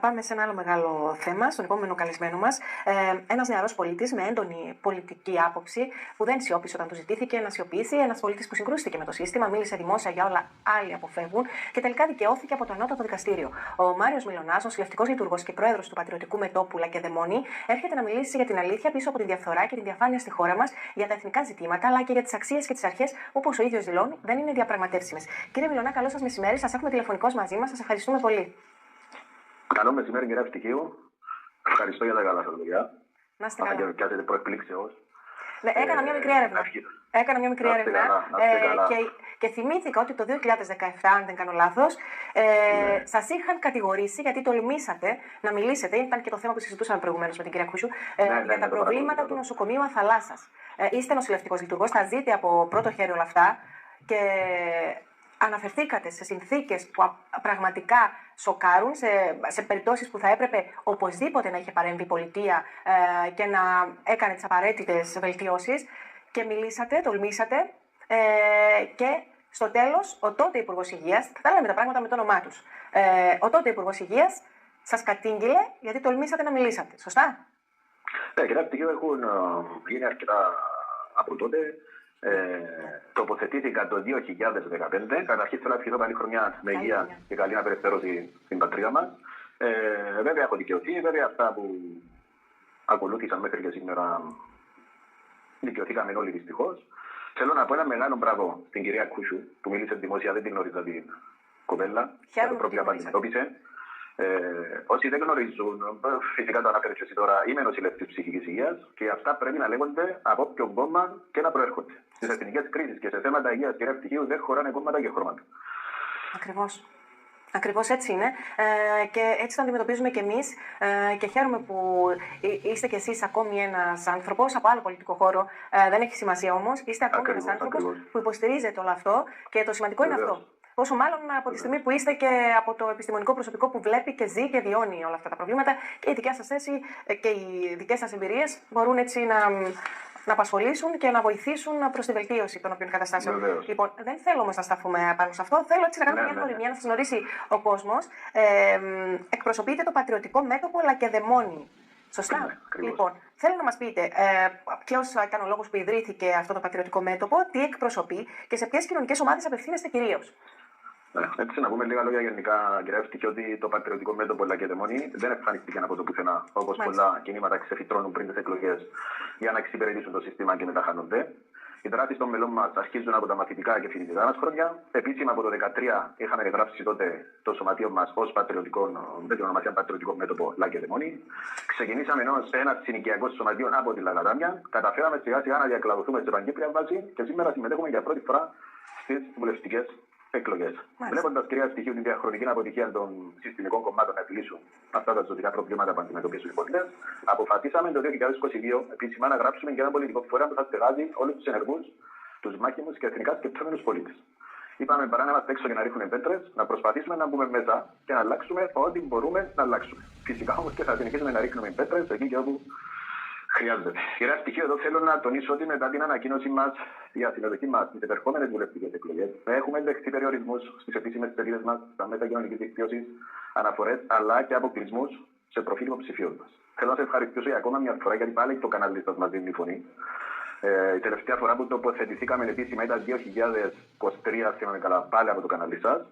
Πάμε σε ένα άλλο μεγάλο θέμα, στον επόμενο καλεσμένο μας. Ένας νεαρός πολίτης με έντονη πολιτική άποψη, που δεν σιώπησε όταν του ζητήθηκε να σιωπήσει. Ένας πολίτης που συγκρούστηκε με το σύστημα, μίλησε δημόσια για όλα, άλλοι αποφεύγουν και τελικά δικαιώθηκε από το ανώτατο δικαστήριο. Ο Μάριος Μιλωνάς, νοσηλευτικός λειτουργός και πρόεδρος του Πατριωτικού Μετώπου Λακεδαιμόνη, έρχεται να μιλήσει για την αλήθεια πίσω από τη διαφθορά και την διαφάνεια στη χώρα μας, για τα εθνικά ζητήματα, αλλά και για τις αξίες και τις αρχές που, όπως ο ίδιος δηλώνει, δεν είναι διαπραγματεύσιμες. Κύριε Μιλωνά, καλό σας μεσημέρι. Σας έχουμε τηλεφωνικώς μαζί μας. Σας ευχαριστούμε πολύ. Καλό μεσημέρι, κύριε Ευτυχίου. Ευχαριστώ για τα καλά σας λόγια. Να είστε καλά. Αν και πιάσετε προεκπλήξεως. Ναι, έκανα μια μικρή έρευνα. Και θυμήθηκα ότι το 2017, αν δεν κάνω λάθος, σας είχαν κατηγορήσει γιατί τολμήσατε να μιλήσετε. Ήταν και το θέμα που συζητούσαμε προηγουμένως με την κυρία Κούσου, για τα προβλήματα του νοσοκομείου Αθαλάσσας. Είστε νοσηλευτικός λειτουργός, θα ζείτε από πρώτο χέρι όλα αυτά και αναφερθήκατε σε συνθήκες που πραγματικά σοκάρουν, σε περιπτώσεις που θα έπρεπε οπωσδήποτε να είχε παρέμβει η πολιτεία και να έκανε τις απαραίτητες βελτιώσεις και μιλήσατε, τολμήσατε και στο τέλος ο τότε Υπουργός Υγείας, θα λέμε τα πράγματα με το όνομά τους, ο τότε Υπουργός Υγείας σας κατήγγειλε γιατί τολμήσατε να μιλήσατε, σωστά? Ναι, κύριε Ευτυχίου, έχουν γίνει αρκετά από τότε. Τοποθετήθηκα το 2015. Καταρχήν θέλω να ευχηθώ καλή χρονιά με υγεία και καλή απελευθέρωση στην πατρίδα μας. Βέβαια έχω δικαιωθεί, βέβαια αυτά που ακολούθησαν μέχρι και σήμερα δικαιωθήκαμε όλοι δυστυχώς. Θέλω να πω ένα μεγάλο μπράβο στην κυρία Κούσου που μίλησε δημόσια, δεν την γνώριζα την κοπέλα για το πρόβλημα που αντιμετώπισε. Όσοι δεν γνωρίζουν, φυσικά το αναφέρει και εσύ τώρα, είμαι νοσηλευτής ψυχικής υγείας και αυτά πρέπει να λέγονται από όποιο κόμμα και να προέρχονται. Στις εθνικές κρίσεις και σε θέματα υγείας, κύριε Ευτυχίου, δεν χωράνε κόμματα και χρώματα. Ακριβώς. Ακριβώς έτσι είναι και έτσι το αντιμετωπίζουμε κι εμείς και χαίρομαι που είστε κι εσείς ακόμη ένας άνθρωπος από άλλο πολιτικό χώρο, δεν έχει σημασία όμως, είστε ακόμη ένας άνθρωπος που υποστηρίζετε όλο αυτό και το σημαντικό είναι αυτό. Πόσο μάλλον από τη στιγμή που είστε και από το επιστημονικό προσωπικό που βλέπει και ζει και βιώνει όλα αυτά τα προβλήματα και η δικιά σας θέση και οι δικές σας εμπειρίες μπορούν έτσι να απασχολήσουν και να βοηθήσουν προς τη βελτίωση των οποίων καταστάσεων. Λοιπόν, δεν θέλω όμως να σταθούμε πάνω σε αυτό. Θέλω έτσι να κάνουμε μια γνωριμία, να σας γνωρίσει ο κόσμος. Εκπροσωπείτε το Πατριωτικό Μέτωπο Λακεδαιμόνη. Σωστά. Λοιπόν, θέλω να μας πείτε ποιος ήταν ο λόγος που ιδρύθηκε αυτό το Πατριωτικό Μέτωπο, τι εκπροσωπεί και σε ποιες κοινωνικές ομάδες απευθύνεστε κυρίως. Έτσι, να πούμε λίγα λόγια γενικά, κύριε Ευτυχίου, ότι το Πατριωτικό Μέτωπο Λακεδαιμόνη δεν εμφανίστηκε από το πουθενά, όπως πολλά κινήματα ξεφυτρώνουν πριν τις εκλογές για να εξυπηρετήσουν το σύστημα και μετά χάνονται. Οι δράσεις των μελών μας αρχίζουν από τα μαθητικά και φοιτητικά μας χρόνια. Επίσημα από το 2013 είχαμε εγγράψει τότε το σωματείο μας ως με την ονομασία Πατριωτικό Μέτωπο Λακεδαιμόνη. Ξεκινήσαμε σε ένα συνοικιακό σωματείο από τη Λαγαδάμια. Καταφέραμε σιγά σιγά να διακλαδωθούμε σε παγκύπρια βάση και σήμερα συμμετέχουμε για πρώτη φορά στις βουλευτικές εκλογές. Βλέποντας, κυρία Ευτυχίου, την διαχρονική αποτυχία των συστημικών κομμάτων να επιλύσουν αυτά τα ζωτικά προβλήματα που αντιμετωπίζουν οι πολίτες, αποφασίσαμε το 2022 επίσημα να γράψουμε και ένα πολιτικό φορέα που θα στεγάζει όλους τους ενεργούς, τους μάχημους και εθνικά σκεπτόμενους πολίτες. Είπαμε παρά να είμαστε έξω και να ρίχνουμε πέτρες, να προσπαθήσουμε να μπούμε μέσα και να αλλάξουμε ό,τι μπορούμε να αλλάξουμε. Φυσικά όμως και θα συνεχίσουμε να ρίχνουμε πέτρες εκεί και όπου χρειάζεται. Κύριε Ευτυχίου, εδώ θέλω να τονίσω ότι μετά την ανακοίνωση μας για συμμετοχή μας στις επερχόμενες βουλευτικές εκλογές, έχουμε δεχτεί περιορισμούς στις επίσημες σελίδες μας, στα μέσα κοινωνικής δικτύωσης, αναφορές αλλά και αποκλεισμούς σε προφίλ υποψηφίων μας. Θέλω να σας ευχαριστήσω για ακόμα μια φορά γιατί πάλι το κανάλι σας μας δίνει φωνή. Η τελευταία φορά που τοποθετηθήκαμε επίσημα ήταν 2023, θυμάμαι καλά, πάλι από το κανάλι σας.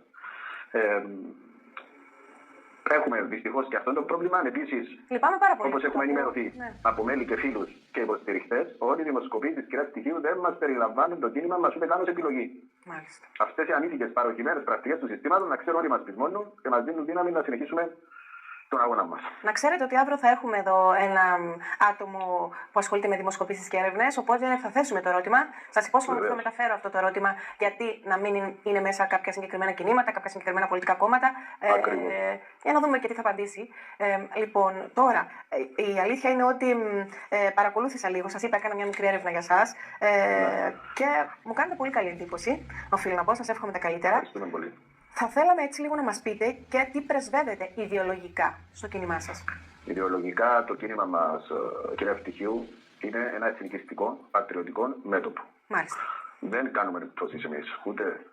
Έχουμε δυστυχώς και αυτό το πρόβλημα. Επίσης, όπως έχουμε ενημερωθεί από μέλη και φίλους και υποστηριχτές, ότι οι δημοσκοπήσεις της κυρίας Ευτυχίου δεν μας περιλαμβάνουν το κίνημα μας ούτε καν ως επιλογή. Αυτές οι ανήθικες παροχημένες πρακτικές του συστήματος να ξέρουν ότι μας πεισμώνουν και μας δίνουν δύναμη να συνεχίσουμε τον αγώνα μας. Να ξέρετε ότι αύριο θα έχουμε εδώ ένα άτομο που ασχολείται με δημοσκοπήσεις και έρευνες, οπότε θα θέσουμε το ερώτημα. Σας υπόσχομαι ότι θα μεταφέρω αυτό το ερώτημα, γιατί να μην είναι μέσα κάποια συγκεκριμένα κινήματα, κάποια συγκεκριμένα πολιτικά κόμματα. Για να δούμε και τι θα απαντήσει. Λοιπόν, τώρα, η αλήθεια είναι ότι παρακολούθησα λίγο, σας είπα, έκανα μια μικρή έρευνα για σας και μου κάνετε πολύ καλή εντύπωση. Οφείλω να πω, σας εύχομαι τα καλύτερα. Ευχαριστούμε πολύ. Θα θέλαμε έτσι λίγο να μας πείτε και τι πρεσβεύετε ιδεολογικά στο κίνημά σας. Ιδεολογικά το κίνημα μας, κύριε Ευτυχίου, είναι ένα εθνικιστικό, πατριωτικό μέτωπο. Μάλιστα. Δεν κάνουμε εκπτώσεις εμείς, ούτε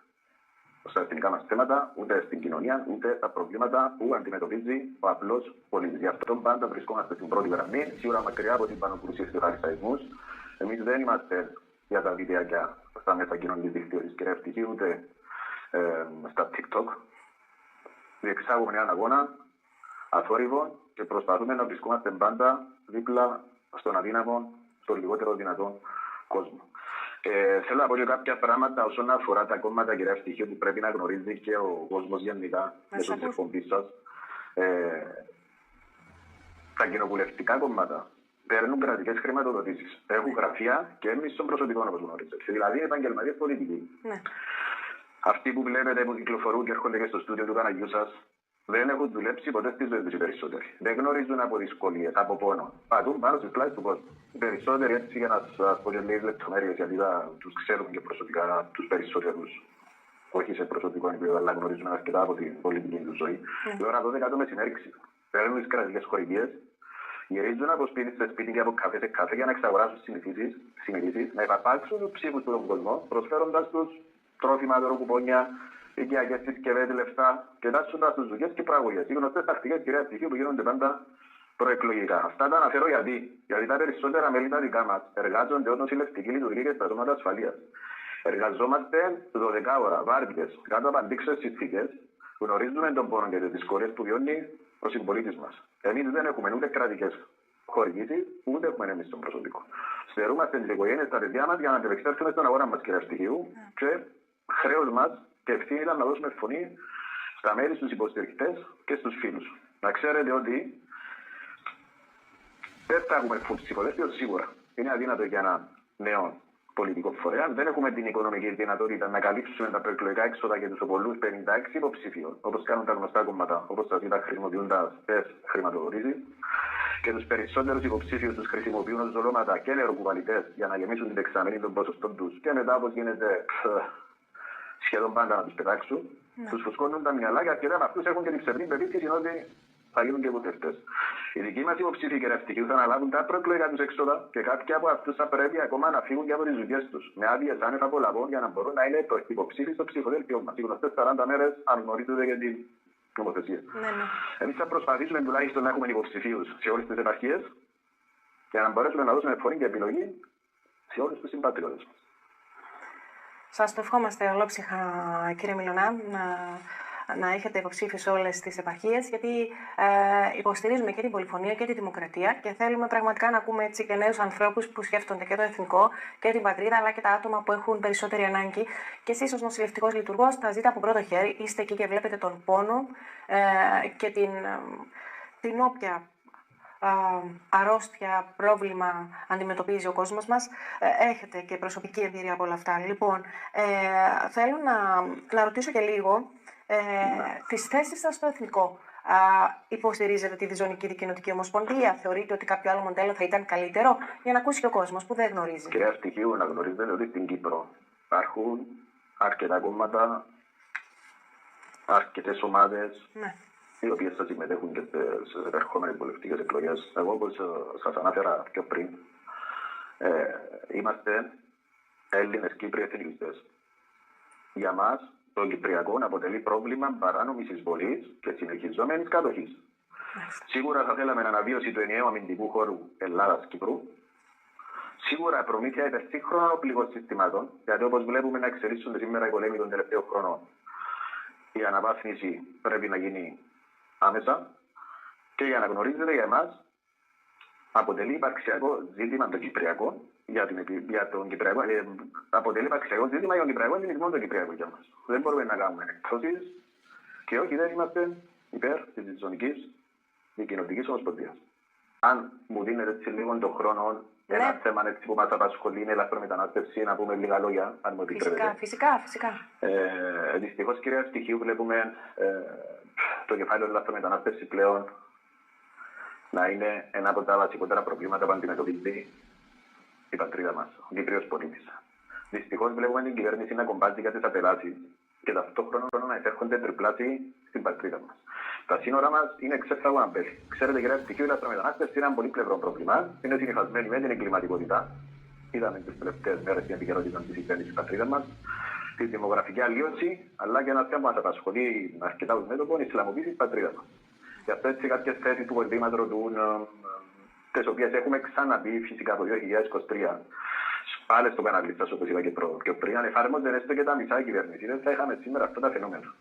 στα εθνικά μας θέματα, ούτε στην κοινωνία, ούτε τα προβλήματα που αντιμετωπίζει ο απλός πολίτης. Γι' αυτό πάντα βρισκόμαστε στην πρώτη γραμμή, σίγουρα μακριά από την πανοπλουσία και φαρισαϊσμούς. Εμείς δεν είμαστε για τα βιντεάκια στα μέσα κοινωνικής δικτύωσης, κυρία Ευτυχή, ούτε στα TikTok. Διεξάγουμε έναν αγώνα αθόρυβο και προσπαθούμε να βρισκόμαστε πάντα δίπλα στον αδύναμο, στον λιγότερο δυνατό κόσμο. Θέλω να πω και κάποια πράγματα όσον αφορά τα κόμματα, κυρία Ευτυχή, που πρέπει να γνωρίζει και ο κόσμος γενικά μέσω της εκπομπής σας. Τα κοινοβουλευτικά κόμματα παίρνουν κρατικές χρηματοδοτήσεις. Έχουν γραφεία και εμείς των προσωπικών, όπως γνωρίζετε. Δηλαδή, επαγγελματίες πολιτικοί. Ναι. Αυτοί που βλέπετε που κυκλοφορούν και έρχονται και στο στούντιο του Παναγιού σας, δεν έχουν δουλέψει ποτέ στη ζωή τους οι περισσότεροι. Δεν γνωρίζουν από δυσκολίες, από πόνο. Πατούν πάνω στις πλάσεις του κόσμου. Οι περισσότεροι, έτσι για να σας πω και λίγες λεπτομέρειες, γιατί τους ξέρουμε και προσωπικά τους περισσότερους. Όχι σε προσωπικό επίπεδο, αλλά γνωρίζουν αρκετά από την πολιτική του ζωή. Η ώρα 12 το μεσημέρι παίρνουν τις κρατικές χορηγίες, γυρίζουν από σπίτι σε σπίτι και από καφέ σε καφέ για να εξαγοράσουν συνειδήσεις, να υπαρπάξουν τους ψήφους του τον κόσμο, προσφέροντας τους τρόφιμα, δωροκουπόνια, οικιακές συσκευές, λεφτά και τάσσοντας τους δουλειές και πραγωγές. Οι γνωστές τακτικές, κυρία Ευτυχή, που γίνονται πάντα προεκλογικά. Αυτά τα αναφέρω γιατί τα περισσότερα μέλη τα δικά μας εργάζονται ως νοσηλευτικοί λειτουργοί και στα σώματα ασφαλείας. Εργαζόμαστε 12 ώρα, βάρδιες, κάτω από αντίξωες συνθήκες, γνωρίζουμε τον πόνο και τις δυσκολίες που βιώνει ο συμπολίτης μας. Εμείς δεν έχουμε ούτε κρατικές χορηγήσεις, ούτε έχουμε εμείς τον προσωπικό. Στερούμαστε τις οικογένειες, τα παιδιά μας για να αντεπεξέλθουμε στον αγώνα μας, κυρία Ευτυχίου, και χρέος μας και ευθύνη ήταν να δώσουμε φωνή στα μέρη, στους υποστηρικτές και στους φίλους. Να ξέρετε ότι δεν θα έχουμε ψηφοδέλτιο σίγουρα. Είναι αδύνατο για ένα νέο πολιτικό φορέα. Δεν έχουμε την οικονομική δυνατότητα να καλύψουμε τα προεκλογικά έξοδα για τους πολλούς 56 υποψηφίων, όπως κάνουν τα γνωστά κόμματα, όπως τα είδα χρησιμοποιούν τα ΠΕΣ χρηματοδοτήσεις. Και τους περισσότερους υποψήφιους τους χρησιμοποιούν ως δολώματα και νεροκουβαλιτές για να γεμίσουν την δεξαμενή των ποσοστών τους. Και μετά, όπως γίνεται σχεδόν πάντα να τους πετάξουν, τους φουσκώνουν τα μυαλά και αρκετά από αυτούς έχουν και την ψευδή πεποίθηση ότι θα γίνουν και βουλευτές. Οι δικοί μας υποψήφοι, κυρία Ευτυχίου, θα αναλάβουν τα προεκλογικά τους έξοδα και κάποιοι από αυτούς θα πρέπει ακόμα να φύγουν και από τις δουλειές τους με άδειες άνευ απολαβών για να μπορούν να είναι υποψήφοι στο ψηφοδέλτιο μας. Οι γνωστές 40 μέρες, αν γνωρίζετε για την νομοθεσία. Εμείς θα προσπαθήσουμε τουλάχιστον να έχουμε υποψηφίους σε όλες τις επαρχίες για να μπορέσουμε να δώσουμε φωνή και επιλογή σε όλους τους συμπατριώτες μας. Σας το ευχόμαστε ολόψυχα, κύριε Μιλωνά, να έχετε υποψήφιους σε όλες τις επαρχίες, γιατί υποστηρίζουμε και την πολυφωνία και τη δημοκρατία και θέλουμε πραγματικά να ακούμε έτσι και νέους ανθρώπους που σκέφτονται και το εθνικό και την πατρίδα, αλλά και τα άτομα που έχουν περισσότερη ανάγκη. Και εσείς, ως νοσηλευτικός λειτουργός, τα ζείτε από πρώτο χέρι, είστε εκεί και βλέπετε τον πόνο και την όποια αρρώστια, πρόβλημα αντιμετωπίζει ο κόσμος μας. Έχετε και προσωπική εμπειρία από όλα αυτά. Λοιπόν, θέλω να ρωτήσω και λίγο τις θέσεις σας στο εθνικό. Υποστηρίζετε τη διζωνική δικοινοτική ομοσπονδία? Θεωρείτε ότι κάποιο άλλο μοντέλο θα ήταν καλύτερο? Για να ακούσει και ο κόσμος που δεν γνωρίζει. Κυρία Ευτυχίου, να γνωρίζετε ότι στην Κύπρο υπάρχουν αρκετά κόμματα, αρκετές ομάδες, οι οποίες θα συμμετέχουν και στις ερχόμενες βουλευτικές εκλογές. Εγώ, όπως σας ανάφερα πιο πριν, είμαστε Έλληνες Κύπριοι εθνικιστές. Για μας, το Κυπριακό αποτελεί πρόβλημα παράνομης εισβολής και συνεχιζόμενης κατοχής. Σίγουρα θα θέλαμε αναβίωση του ενιαίου αμυντικού χώρου Ελλάδας-Κύπρου. Σίγουρα προμήθεια υπερσύγχρονων οπλικών συστημάτων, γιατί όπως βλέπουμε να εξελίσσονται σήμερα οι πολέμοι των τελευταίων χρόνων, η αναβάθμιση πρέπει να γίνει άμεσα. Και για να γνωρίζετε, για εμάς αποτελεί υπαρξιακό ζήτημα το Κυπριακό. Για τον Κυπριακό, αποτελεί υπαρξιακό ζήτημα για τον Κυπριακό, είναι μόνο το Κυπριακό για μας. Δεν μπορούμε να κάνουμε εκπτώσεις και όχι, δεν είμαστε υπέρ της διζωνικής δικοινοτικής ομοσπονδίας. Αν μου δίνετε έτσι λίγο τον χρόνο, ένα θέμα έτσι που μας απασχολεί είναι η λαθρομετανάστευση, να πούμε λίγα λόγια, αν μου επιτρέπετε. Φυσικά. Δυστυχώς, κυρία Ευτυχίου, βλέπουμε το κεφάλαιο της λαθρομετανάστευσης πλέον να είναι ένα από τα βασικότερα προβλήματα που αντιμετωπίζει η πατρίδα μας, ο Κύπριος πολίτης. Δυστυχώς βλέπουμε την κυβέρνηση να κομπάζει για τις απελάσεις και ταυτόχρονα να εισέρχονται τριπλάσιοι στην πατρίδα μας. Τα σύνορα μας είναι εξέφραγο αμπέλη. Ξέρετε, κυρία Ευτυχίου, η λαθρομετανάστευση είναι ένα πολύπλευρο πρόβλημα. Είναι συνυφασμένη με την εγκληματικότητα. Είδαμε τις τελευταίες μέρες την επικαιρότητα της κυβέρνησης της πατρίδας μας. τη δημογραφική αλλίωση, αλλά και ένα θέμα που μας απασχολεί αρκετά ως μέτωπο, η Ισλαμοποίηση της πατρίδας μας. Γι' αυτό έτσι κάποιες θέσεις του πολιτή μας ρωτούν, τις οποίες έχουμε ξαναπεί φυσικά από το 2023, πάλι στο κανάλι σας, όπως είπα και πριν, αν εφάρμοζαν έστω και τα μισά κυβέρνηση, δεν θα είχαμε σήμερα αυτά τα φαινόμενα.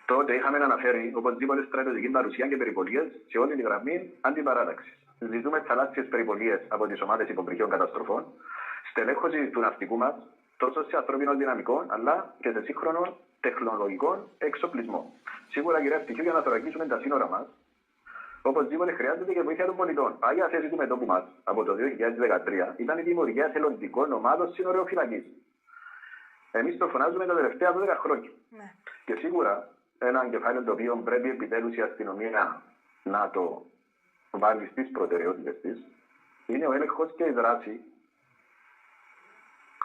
Τότε είχαμε αναφέρει οπωσδήποτε στρατιωτική παρουσία και περιπολίες σε όλη τη γραμμή αντιπαράταξης. Ζητούμε θαλάσσιες περιπολίες από τις ομάδες υποπρυχιών καταστροφών, στελέχωση του ναυτικού μας, τόσο σε ανθρώπινο δυναμικό, αλλά και σε σύγχρονο τεχνολογικό εξοπλισμό. Σίγουρα, κυρία Στοιχείο, για να θωρακίσουμε τα σύνορα μας, οπωσδήποτε χρειάζεται και βοήθεια των πολιτών. Πάγια θέση του μετώπου μας από το 2013 ήταν η δημιουργία εθελοντικών ομάδων συνοριοφυλακής. Εμείς το φωνάζουμε τα τελευταία 12 χρόνια. Ναι. Και σίγουρα ένα κεφάλαιο το οποίο πρέπει επιτέλους η αστυνομία να το βάλει στις προτεραιότητες της είναι ο έλεγχος και η δράση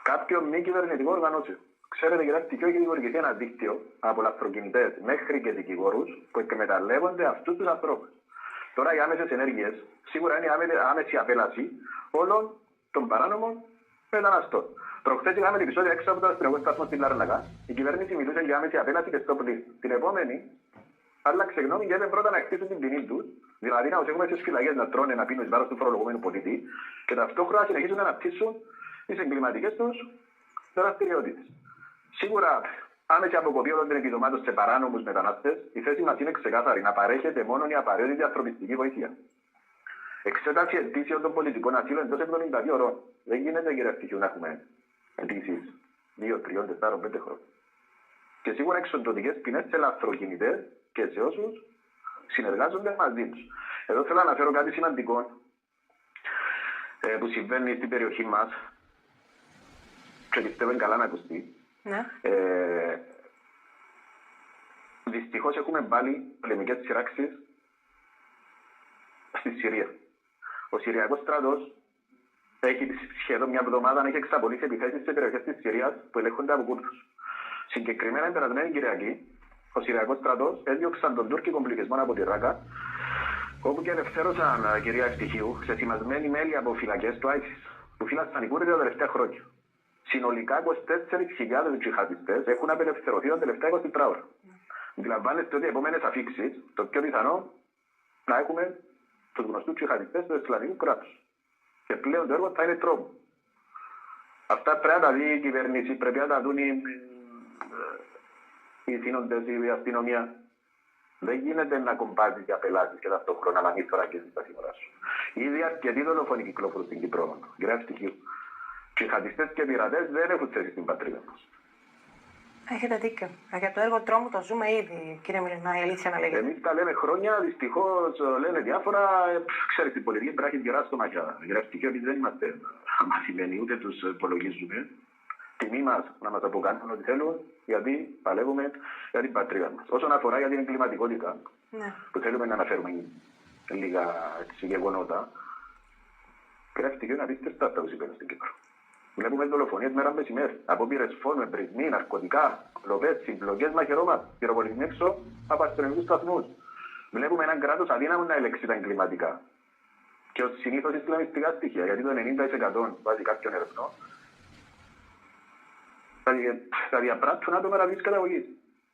κάποιων μη κυβερνητικών οργανώσεων. Ξέρετε, κυρία Στοιχείο, έχει δημιουργηθεί ένα δίκτυο από λαθροκινητές μέχρι και δικηγόρους που εκμεταλλεύονται αυτούς τους ανθρώπους. Τώρα οι άμεσες ενέργειες σίγουρα είναι άμεση απέλαση όλων των παράνομων μεταναστών. Προχθές είχαμε την επεισόδια έξω από το αστυνομικό σταθμό στην Λαρνακά. Η κυβέρνηση μιλούσε για άμεση απέλαση και στο πλήν. Την επόμενη, άλλαξε γνώμη και έπρεπε πρώτα να χτίσουν την ποινή του, δηλαδή να οσέχουμε στις φυλακές να τρώνε, να πίνουν εις βάρος του φορολογουμένου πολίτη και ταυτόχρονα συνεχίζουν να αναπτύσσουν τις εγκληματικές τους δραστηριότητες. Σίγουρα, άμεση αποκοπή όλων των επιδομάτων σε παράνομους μετανάστες, η θέση μας είναι ξεκάθαρη να παρέχεται μόνο η απαραίτητη ανθρωπιστική βοήθεια. Εξέταση αιτήσεων των πολιτικών ασύλων εντός 72 ώρων. Δεν γίνεται, κύριε Στοιχείο, να έχουμε αιτήσεις 2, 3, 4, 5 χρόνια. Και σίγουρα εξοντωτικές ποινές σε λαθροκινητές και σε όσους συνεργάζονται μαζί τους. Εδώ θέλω να αναφέρω κάτι σημαντικό που συμβαίνει στην περιοχή μας και πιστεύω είναι καλά να ακουστεί. Ναι. Δυστυχώς έχουμε πάλι πολεμικές σειράξεις στη Συρία. Ο Συριακός στρατός έχει σχεδόν μια εβδομάδα να έχει εξαπολύσει επιθέσεις σε περιοχές της Συρίας που ελέγχονται από Κούρδους. Συγκεκριμένα, την περασμένη Κυριακή, ο Συριακός στρατός έδιωξαν τον τουρκικό πληθυσμό από τη Ράκα, όπου και ελευθέρωσαν, κυρία Ευτυχίου, σε σημασμένοι μέλη από φυλακές του ISIS, που φύλαξαν οι Κούρδοι τα τελευταία χρόνια. Συνολικά 24.000 τζιχαντιστές έχουν απελευθερωθεί τα τελευταία 24 ώρα. Αντιλαμβάνεστε ότι οι επόμενες αφήξεις, το πιο πιθανό να έχουμε τους γνωστούς τζιχαντιστές του Ισλαμικού κράτους. Και πλέον το έργο θα είναι τρόπο. Αυτά πρέπει να τα δει η κυβέρνηση, πρέπει να τα δουν οι θύνοντες, η αστυνομία. Δεν γίνεται να κομπάζει και απελάσεις και ταυτόχρονα να μην θωρακίζεις τα σύνορα σου. Ήδη αρκετοί δολοφόνοι κυκλοφορούν στην Κύπρο. Γράφει στοιχείο. Τζιχαντιστές και πειρατές δεν έχουν θέση στην πατρίδα μας. Έχετε δίκιο. Για το έργο τρόμου το ζούμε ήδη, κύριε Μιλινά, η αλήθεια να λέγεται. Εμείς τα λέμε χρόνια, δυστυχώς λένε διάφορα. Ξέρεις, την πολιτική πρέπει να έχει γεράσει στο μαγιά. Γράφει στοιχείο ότι δεν είμαστε μαθημένοι, ούτε τους υπολογίζουμε. Τιμή μας να μας αποκάνουν ό,τι θέλουν, γιατί παλεύουμε για την πατρίδα μας. Όσον αφορά για την εγκληματικότητα, Ναι. που θέλουμε να αναφέρουμε λίγα γεγονότα, γράφει στοιχείο να απίστευτα αυτά που συμβαίνουν στην Κύπρο. Βλέπουμε δολοφονίες μέρα μεσημέρι, απόπειρες φόνου, εμπρισμοί, ναρκωτικά, κλοπές, συμπλοκές μαχαιρώματα, πυροβολισμοί έξω από αστυνομικούς σταθμούς. Βλέπουμε έναν κράτος αδύναμο να ελέγξει τα εγκληματικά. Και ως συνήθως ισλαμιστικά στοιχεία, γιατί το 90% βάζει κάποιον ερευνό, θα διαπράττουν άτομα ραβής καταγωγής.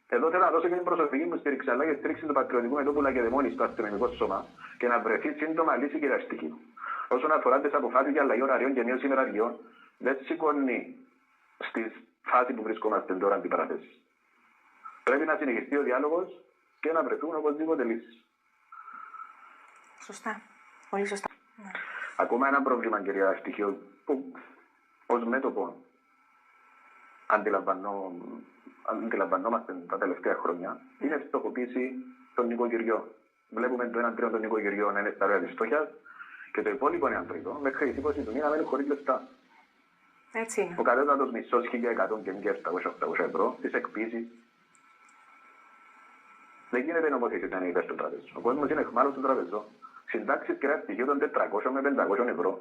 Εδώ θέλω να δώσω και την προσωπική μου στήριξη, αλλά και στήριξη του Πατριωτικού Μετώπου Λακεδαιμόνης στο αστυνομικό σώμα και να βρεθεί σύντομα λύση κυριαρχική. Όσον αφορά τις αποφάσεις για αλλαγή ωραρίων και μείωση ημεραριών, δεν σηκώνει στη φάση που βρισκόμαστε τώρα αντιπαραθέσεις. Πρέπει να συνεχιστεί ο διάλογος και να βρεθούν οπωσδήποτε λύσεις. Σωστά. Πολύ σωστά. Ναι. Ακόμα ένα πρόβλημα, κυρία Στοιχείο, που ως μέτωπο αντιλαμβανόμαστε τα τελευταία χρόνια, είναι η φτωχοποίηση των νοικοκυριών. Βλέπουμε το 1/3 των νοικοκυριών να είναι στα ρέα της φτώχειας και το υπόλοιπο 1/3 μέχρι τις 20 του μήνα μένουν χωρίς λεφτά. Έτσι είναι. Ο κατώτατος μισθός 1.100 και 1.700 ευρώ της εκποίησης. Δεν γίνεται νομοθεσία να είναι υπέρ των τραπεζών. Ο κόσμος είναι εχμάλωτος των τραπεζών. Συντάξεις και ένα στοιχείο των 400 με 500 ευρώ.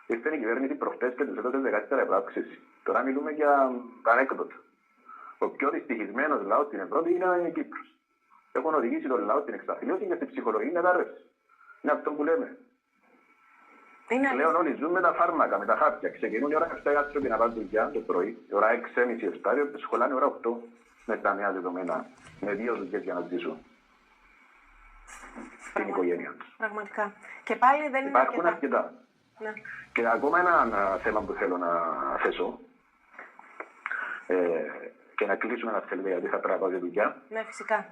Ήρθε η κυβέρνηση προχτές και τους έδωσε 14 ευρώ αύξηση. Τώρα μιλούμε για ανέκδοτα. Ο πιο δυστυχισμένος λαός στην Ευρώπη είναι η Κύπρος. Έχουν οδηγήσει τον λαό στην εξαθλίωση και στην ψυχολογική μετάρρευση. Είναι αυτό που λέμε. Πλέον όλοι ζουν με τα φάρμακα, με τα χάπια. Ξεκινούν η ώρα 7 οι άνθρωποι να πάνε δουλειά το πρωί, η ώρα 6:30 σχολάνε η ώρα 8 με τα νέα δεδομένα, με 2 δουλειές για να ζήσουν την οικογένεια τους. Πραγματικά. Και πάλι δεν Υπάρχουν είναι αρκετά. Ναι. Και ακόμα ένα θέμα που θέλω να θέσω και να κλείσουμε ένα σελίδα γιατί θα πρέπει να πάω για δουλειά. Ναι, φυσικά.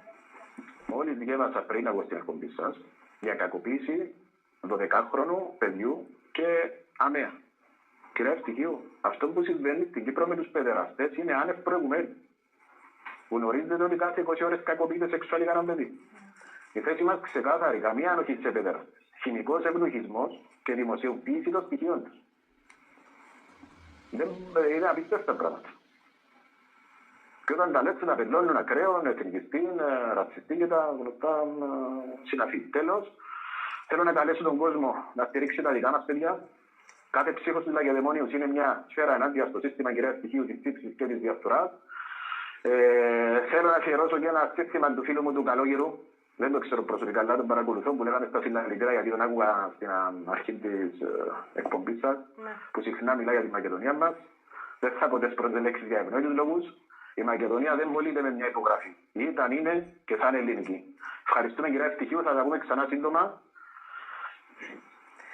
Μόλις διέβασα πριν από την εκπομπή σας για κακοποίηση 12χρονου παιδιού και αμαία. Κυρία Ευτυχίου, αυτό που συμβαίνει στην Κύπρο με τους παιδεραστές είναι άνευ προηγουμένου. Γνωρίζετε ότι κάθε 20 ώρες κακοποιείται σεξουαλικά ένα παιδί. Η θέση μας ξεκάθαρη, καμία ανοχή σε παιδεραστές. Χημικός εμπλουτισμός και δημοσιοποίηση των στοιχείων τους. Είναι απίστευτα πράγματα. Και όταν τα λέτε να πελώνουν ακραίων, εθνικιστή, ρατσιστή και τα γνωστά συναφή. Τέλος, θέλω να καλέσω τον κόσμο να στηρίξει τα δικά μας παιδιά. Κάθε ψύχος του Λαγεδαιμόνιους είναι μια σφαίρα ενάντια στο σύστημα κυρίας στοιχείου της τύψης και της διαφθοράς. Θέλω να αφιερώσω και ένα σύστημα του φίλου μου του Καλόγερου. Δεν το ξέρω προσωπικά, αλλά τον παρακολουθώ που λέγαμε στα συλλαλητήρια γιατί τον άκουγα στην αρχή της εκπομπής σας, που συχνά μιλάει για τη Μακεδονία μας. Δεν θα πω τις πρώτες λέξεις για ευνόητους λόγους. Η Μακεδονία δεν πωλείται με μια υπογραφή. Ήταν, είναι και θα είναι ελληνική. Ευχαριστούμε κυρία Ευτυχίου, θα τα πούμε ξανά σύντομα.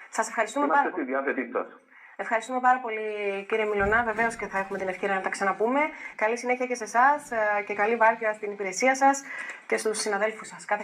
Σας ευχαριστούμε Είμαστε πάρα πολύ. στη διάθεσή σας. Ευχαριστούμε πάρα πολύ κύριε Μιλωνά. Βεβαίως και θα έχουμε την ευκαιρία να τα ξαναπούμε. Καλή συνέχεια και σε εσάς και καλή βάρδια στην υπηρεσία σας και στους συναδέλφους σας. Κάθε